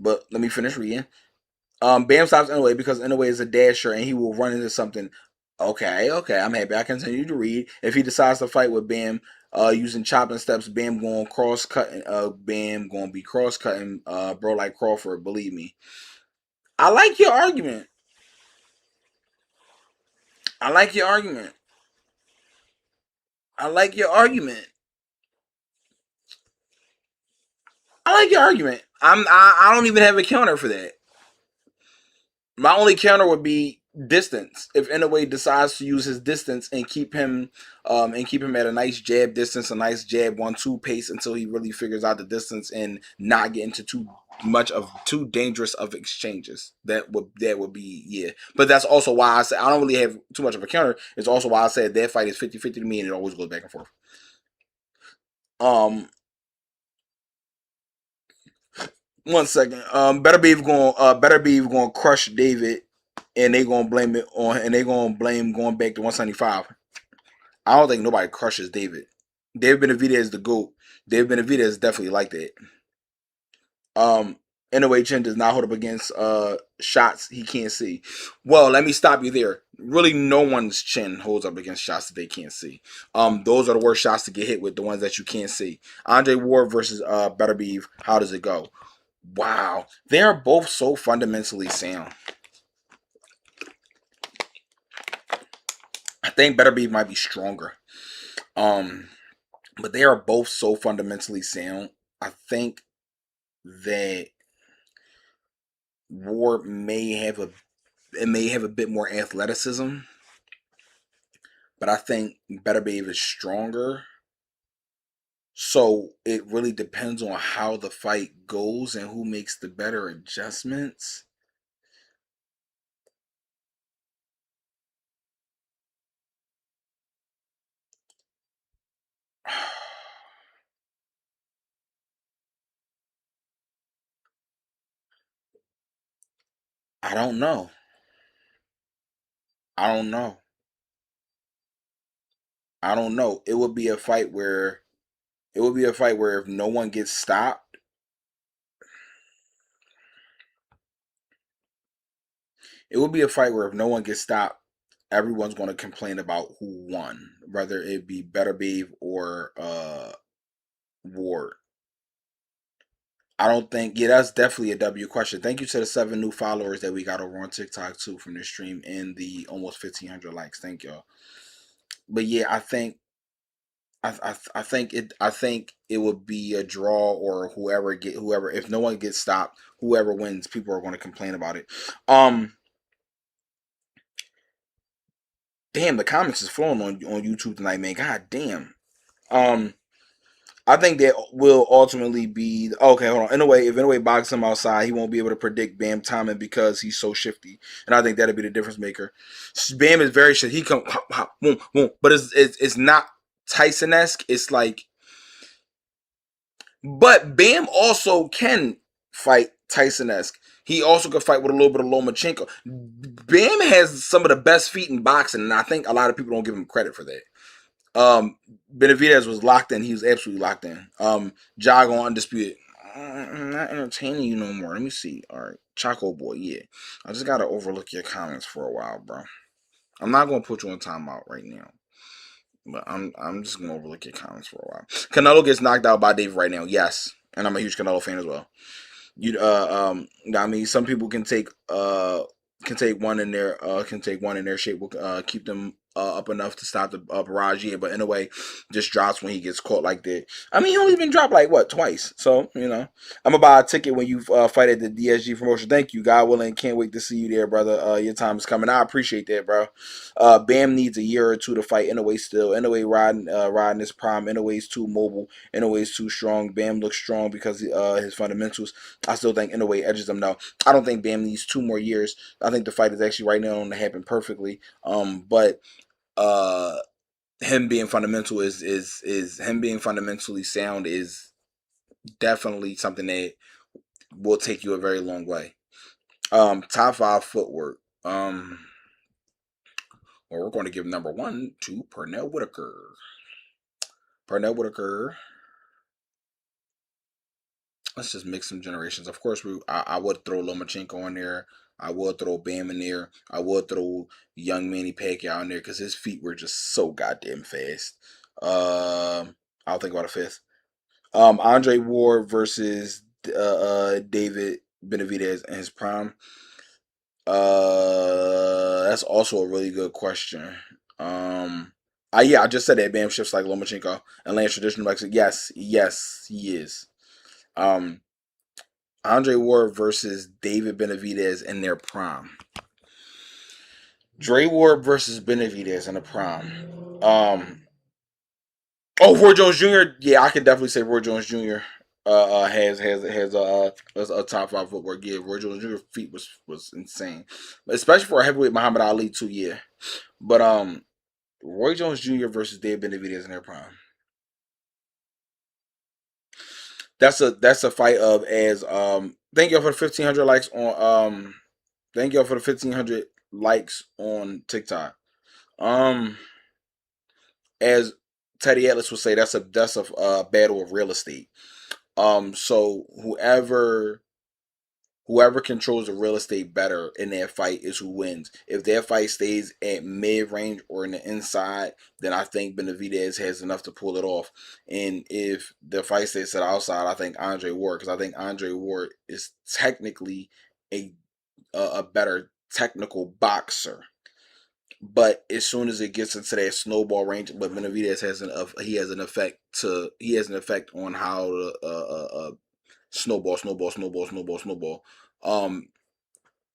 But let me finish reading. Bam stops anyway because Inoue is a dasher and he will run into something. Okay, okay, I'm happy. I continue to read. If he decides to fight with Bam, using chopping steps, Bam going cross cutting. Bam going to be cross cutting. Bro, like Crawford. Believe me. I like your argument. I like your argument. I like your argument. I like your argument. I don't even have a counter for that. My only counter would be distance. If Inoue decides to use his distance and keep him at a nice jab distance, a nice jab 1-2 pace until he really figures out the distance and not get into too dangerous of exchanges. That would be, yeah. But that's also why I said I don't really have too much of a counter. It's also why I said that fight is 50-50 to me and it always goes back and forth. Um 1 second. Better be going to crush David and they gonna blame it on and they gonna blame going back to 175. I don't think nobody crushes David. David Benavidez is the GOAT. David Benavidez is definitely like that. Anyway, Chin does not hold up against shots he can't see. Well, let me stop you there. Really, no one's chin holds up against shots that they can't see. Those are the worst shots to get hit with, the ones that you can't see. Andre Ward versus Beterbiev. How does it go? Wow, they are both so fundamentally sound. I think Beterbiev might be stronger. Um, but they are both so fundamentally sound. I think that Ward may have a bit more athleticism, but I think Beterbiev is stronger. So it really depends on how the fight goes and who makes the better adjustments. I don't know. I don't know. I don't know. It would be a fight where if no one gets stopped, it would be a fight where if no one gets stopped, everyone's going to complain about who won, whether it be Better Babe or Ward. I don't think. Yeah, that's definitely a W question. Thank you to the 7 new followers that we got over on TikTok too from this stream and the almost 1,500 likes. Thank y'all. But yeah, I think it would be a draw or whoever if no one gets stopped, whoever wins, people are going to complain about it. Damn, the comments is flowing on YouTube tonight, man. God damn. Um, I think that will ultimately be okay. Hold on. If in a way box him outside, he won't be able to predict Bam timing because he's so shifty, and I think that'll be the difference maker. Bam is very shifty. He come hop, hop, boom, boom, but it's not Tyson esque. It's like, but Bam also can fight Tyson esque. He also could fight with a little bit of Lomachenko. Bam has some of the best feet in boxing, and I think a lot of people don't give him credit for that. Benavidez was locked in. He was absolutely locked in. Jog on Undisputed. I'm not entertaining you no more. Let me see. All right. Choco Boy, yeah. I just gotta overlook your comments for a while, bro. I'm not gonna put you on timeout right now. But I'm just gonna overlook your comments for a while. Canelo gets knocked out by Dave right now, yes. And I'm a huge Canelo fan as well. I mean, some people can take one in their shape, will keep them up enough to stop the barrage, yeah, but in a way just drops when he gets caught like that. I mean, he only been dropped like what, twice. So I'm gonna buy a ticket when you fight at the DSG promotion. Thank you, God willing. Can't wait to see you there, brother. Your time is coming. I appreciate that, bro. Bam needs a year or two to fight. In a way, still in a way riding his prime. In a way, he's too mobile. In a way, he's too strong. Bam looks strong because his fundamentals. I still think in a way edges him now. I don't think Bam needs 2 more years. I think the fight is actually right now going to happen perfectly. But him being fundamental is him being fundamentally sound is definitely something that will take you a very long way. Top 5 footwork. Well, we're going to give number 1 to Pernell Whitaker. Pernell Whitaker. Let's just mix some generations. Of course, I would throw Lomachenko in there. I would throw Bam in there. I would throw young Manny Pacquiao in there because his feet were just so goddamn fast. I'll think about a 5th. Andre Ward versus David Benavidez in his prime. That's also a really good question. I just said that Bam shifts like Lomachenko and lands traditional Mexican. Yes, he is. Andre Ward versus David Benavidez in their prime. Dre Ward versus Benavidez in the prime. Roy Jones Jr. Yeah, I could definitely say Roy Jones Jr. Has a top 5 footwork. Yeah, Roy Jones Jr. feet was insane, especially for a heavyweight Muhammad Ali too. Yeah, but Roy Jones Jr. versus David Benavidez in their prime. That's a fight of as thank you for the 1,500 likes on thank y'all for the 1,500 likes on TikTok. As Teddy Atlas would say, that's a battle of real estate. So whoever controls the real estate better in that fight is who wins. If that fight stays at mid range or in the inside, then I think Benavidez has enough to pull it off. And if the fight stays at the outside, I think Andre Ward, because I think Andre Ward is technically a better technical boxer. But as soon as it gets into that snowball range, but Benavidez has an effect on how the snowball.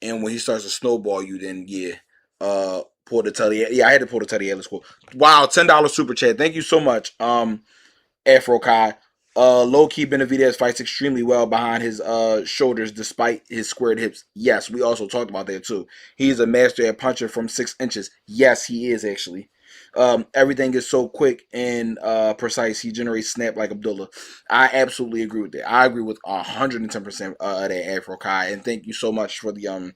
And when he starts to snowball you, then pull the Teddy. Yeah, I had to pull the Teddy Atlas quote. Wow, $10 super chat. Thank you so much, Afro Kai. Low key Benavidez fights extremely well behind his shoulders despite his squared hips. Yes, we also talked about that too. He's a master at punching from 6 inches. Yes, he is actually. Everything is so quick and precise. He generates snap like Abdullah. I absolutely agree with that. I agree with 110% of that, Afro Kai, and thank you so much for the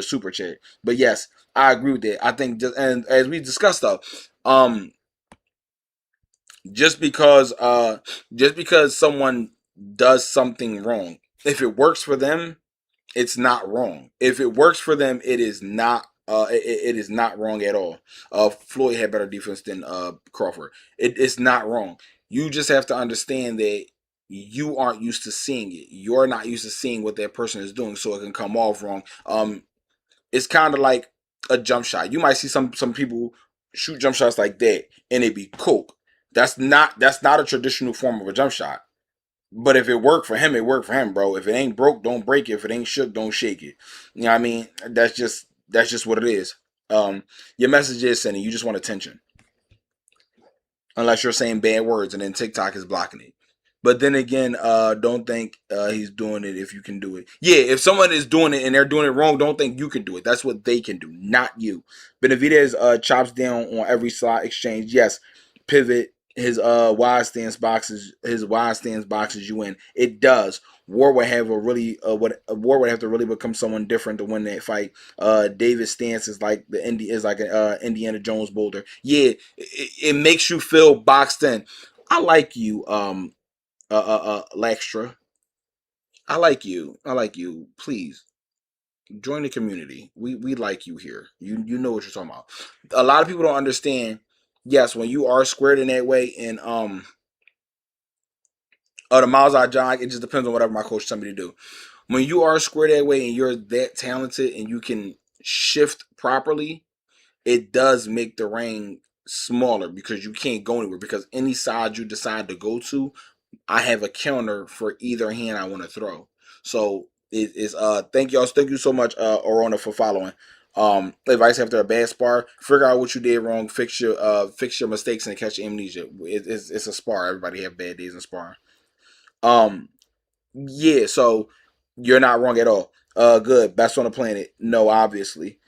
super chat. But yes, I agree with that. I think just, and as we discussed though, um just because someone does something wrong, if it works for them, it's not wrong. If it works for them, it is not. It is not wrong at all. Floyd had better defense than Crawford. It's not wrong. You just have to understand that you aren't used to seeing it. You're not used to seeing what that person is doing, so it can come off wrong. It's kind of like a jump shot. You might see some people shoot jump shots like that, and it be coke. That's not a traditional form of a jump shot. But if it worked for him, it worked for him, bro. If it ain't broke, don't break it. If it ain't shook, don't shake it. You know what I mean? That's just what it is. Your message is sending. You just want attention, unless you're saying bad words, and then TikTok is blocking it. But then again, don't think he's doing it if you can do it. Yeah, if someone is doing it and they're doing it wrong, don't think you can do it. That's what they can do, not you. Benavidez chops down on every slot exchange. Yes, pivot his wide stance boxes you in. It does. War would have War would have to really become someone different to win that fight. David's stance is like an Indiana Jones boulder. Yeah, it makes you feel boxed in. I like you, Laxtra. I like you. I like you. Please join the community. We like you here. You know what you're talking about. A lot of people don't understand. Yes, when you are squared in that way, and the miles I jog, it just depends on whatever my coach tells me to do. When you are squared that way and you're that talented and you can shift properly, it does make the ring smaller because you can't go anywhere. Because any side you decide to go to, I have a counter for either hand I want to throw. So it is thank you so much, Orona, for following. Advice after a bad spar, figure out what you did wrong, fix your mistakes and catch amnesia. It's a spar. Everybody have bad days in sparring. Um yeah, so you're not wrong at all. Good. Best on the planet. No, obviously.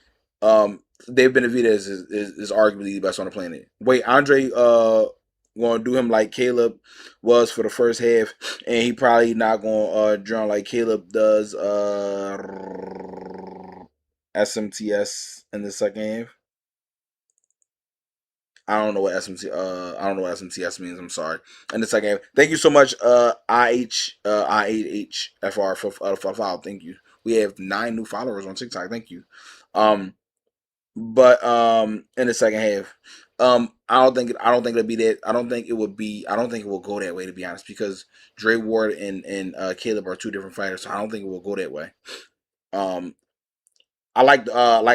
David Benavidez is arguably the best on the planet. Wait, Andre gonna do him like Caleb was for the first half, and he probably not gonna drown like Caleb does SMTS in the second half. I don't know what SMTS means. I'm sorry. In the second half. Thank you so much, IHFR for follow. Thank you. We have 9 new followers on TikTok. Thank you. But in the second half, I don't think it'll be that. I don't think it will go that way, to be honest, because Dre Ward and Caleb are two different fighters, so I don't think it will go that way. Um, I like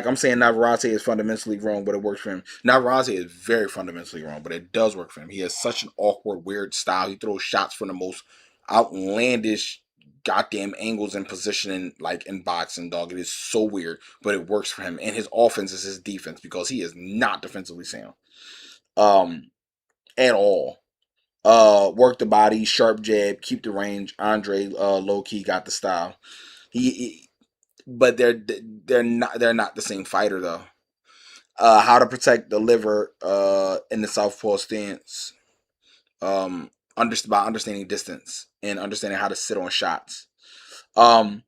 I'm saying Navarrete is fundamentally wrong, but it works for him. Navarrete is very fundamentally wrong, but it does work for him. He has such an awkward, weird style. He throws shots from the most outlandish goddamn angles and positioning, like in boxing, dog. It is so weird, but it works for him. And his offense is his defense because he is not defensively sound. At all. Work the body, sharp jab, keep the range. Andre low key got the style. He but they're not the same fighter though. How to protect the liver in the southpaw stance. By understanding distance and understanding how to sit on shots. Roy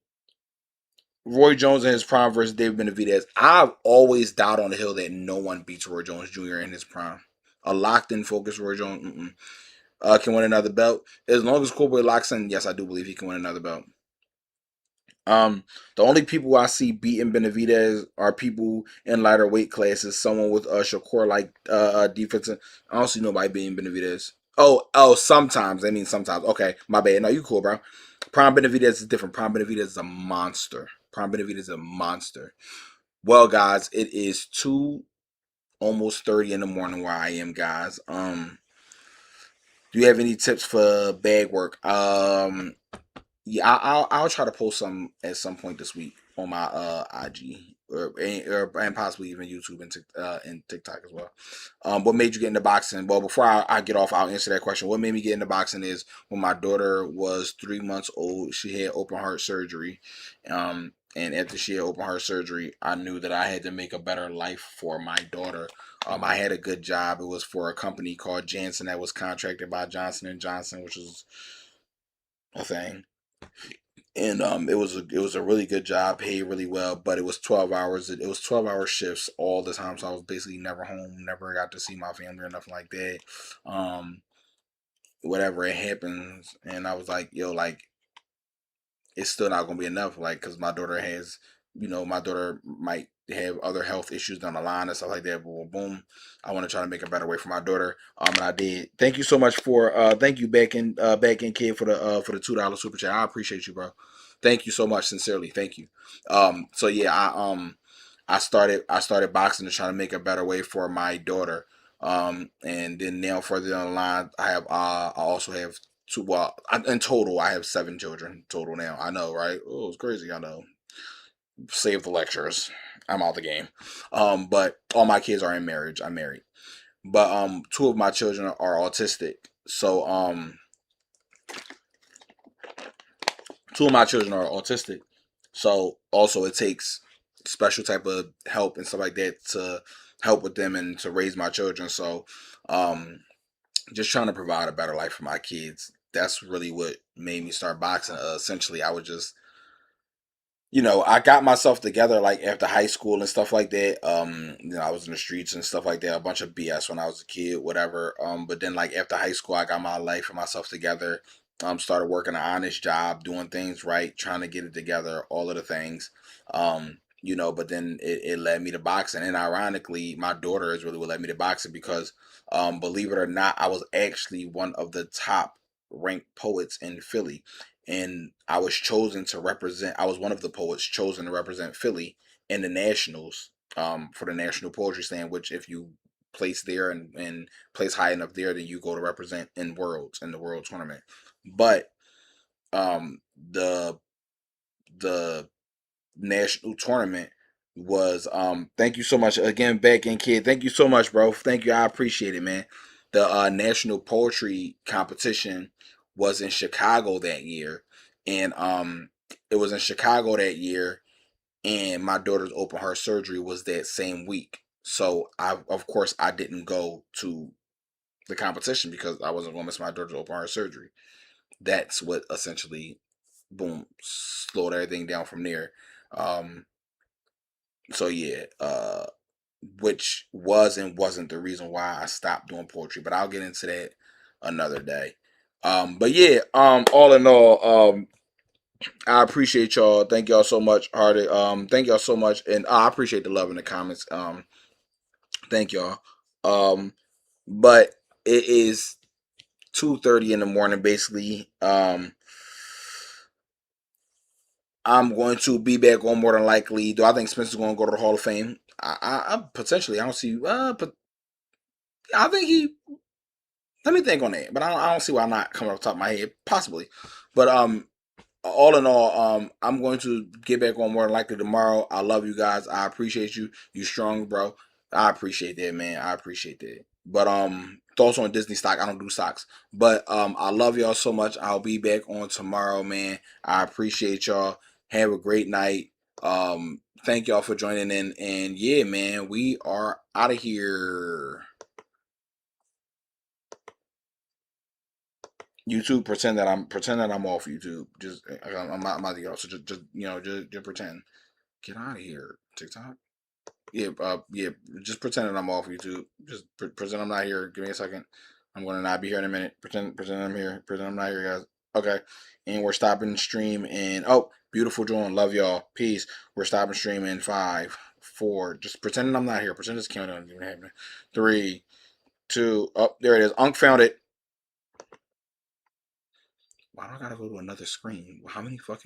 Jones in his prime versus David Benavidez. I've always died on the hill that no one beats Roy Jones Jr. in his prime. A locked in focus Roy Jones can win another belt. As long as Cowboy locks in, yes, I do believe he can win another belt. The only people I see beating Benavidez are people in lighter weight classes. Someone with Shakur like defensive. I don't see nobody beating Benavidez. Oh, sometimes. I mean sometimes. Okay, my bad. No, you cool, bro. Prime Benavidez is different. Prime Benavidez is a monster. Prime Benavidez is a monster. Well, guys, it is 2 almost 30 in the morning where I am, guys. Do you have any tips for bag work? Yeah, I'll try to post some at some point this week on my IG and possibly even YouTube and TikTok as well. What made you get into boxing? Well, before I get off, I'll answer that question. What made me get into boxing is when my daughter was 3 months old. She had open heart surgery, And after she had open heart surgery, I knew that I had to make a better life for my daughter. I had a good job. It was for a company called Janssen that was contracted by Johnson and Johnson, which was a thing. And it was a really good job, paid really well, but it was 12 hours. It was 12-hour shifts all the time, so I was basically never home, never got to see my family or nothing like that. Um, Whatever it happens, and I was like, yo, like it's still not gonna be enough. Like, cause my daughter has, my daughter might have other health issues down the line and stuff like that. But boom, I want to try to make a better way for my daughter. And I did. Thank you so much for thank you back in kid for the $2 super chat. I appreciate you, bro. Thank you so much, sincerely. Thank you. So yeah, I started boxing to try to make a better way for my daughter. And then now further down the line, I also have two. Well, in total, I have 7 children total now. I know, right? Oh, it's crazy. I know. Save the lectures. I'm out the game. But all my kids are in marriage. I'm married. But 2 of my children are autistic. So 2 of my children are autistic. So also it takes special type of help and stuff like that to help with them and to raise my children. So um just trying to provide a better life for my kids. That's really what made me start boxing. Essentially, I would just, I got myself together like after high school and stuff like that. I was in the streets and stuff like that, a bunch of BS when I was a kid, whatever. But then like after high school, I got my life and myself together. Started working an honest job, doing things right, trying to get it together, all of the things. But then it led me to boxing. And ironically, my daughter is really what led me to boxing because, believe it or not, I was actually one of the top ranked poets in Philly, and I was one of the poets chosen to represent Philly in the nationals, for the National Poetry Slam, which if you place there and place high enough there, then you go to represent in the world tournament. But um the the national tournament was, thank you so much again, back in kid. Thank you so much, bro. Thank you. I appreciate it, man. The national poetry competition was in Chicago that year. And it was in Chicago that year, and my daughter's open heart surgery was that same week. So I didn't go to the competition because I wasn't going to miss my daughter's open heart surgery. That's what essentially, boom, slowed everything down from there. Um, so yeah, which was and wasn't the reason why I stopped doing poetry, but I'll get into that another day. But yeah, all in all, I appreciate y'all. Thank y'all so much, Hardy. Thank y'all so much, and I appreciate the love in the comments. Thank y'all. But it is 2:30 in the morning, basically. I'm going to be back on more than likely. Do I think Spencer's going to go to the Hall of Fame? I potentially. I don't see. But I think he. Let me think on that. But I don't see why not coming off the top of my head. Possibly. But all in all, I'm going to get back on more than likely tomorrow. I love you guys. I appreciate you. You strong, bro. I appreciate that, man. I appreciate that. But thoughts on Disney stock? I don't do stocks. But I love y'all so much. I'll be back on tomorrow, man. I appreciate y'all. Have a great night. Thank y'all for joining in. And yeah, man, we are out of here. YouTube, pretend that I'm off YouTube. Just I'm out of y'all. So just pretend. Get out of here, TikTok. Yeah. Just pretend that I'm off YouTube. Just pretend I'm not here. Give me a second. I'm gonna not be here in a minute. Pretend I'm here. Pretend I'm not here, guys. Okay. And we're stopping stream. And beautiful drawing. Love y'all. Peace. We're stopping stream in 5, 4. Just pretending I'm not here. Pretend this countdown isn't even happening. 3, 2. Oh, there it is. Unc found it. Why do I gotta go to another screen? How many fucking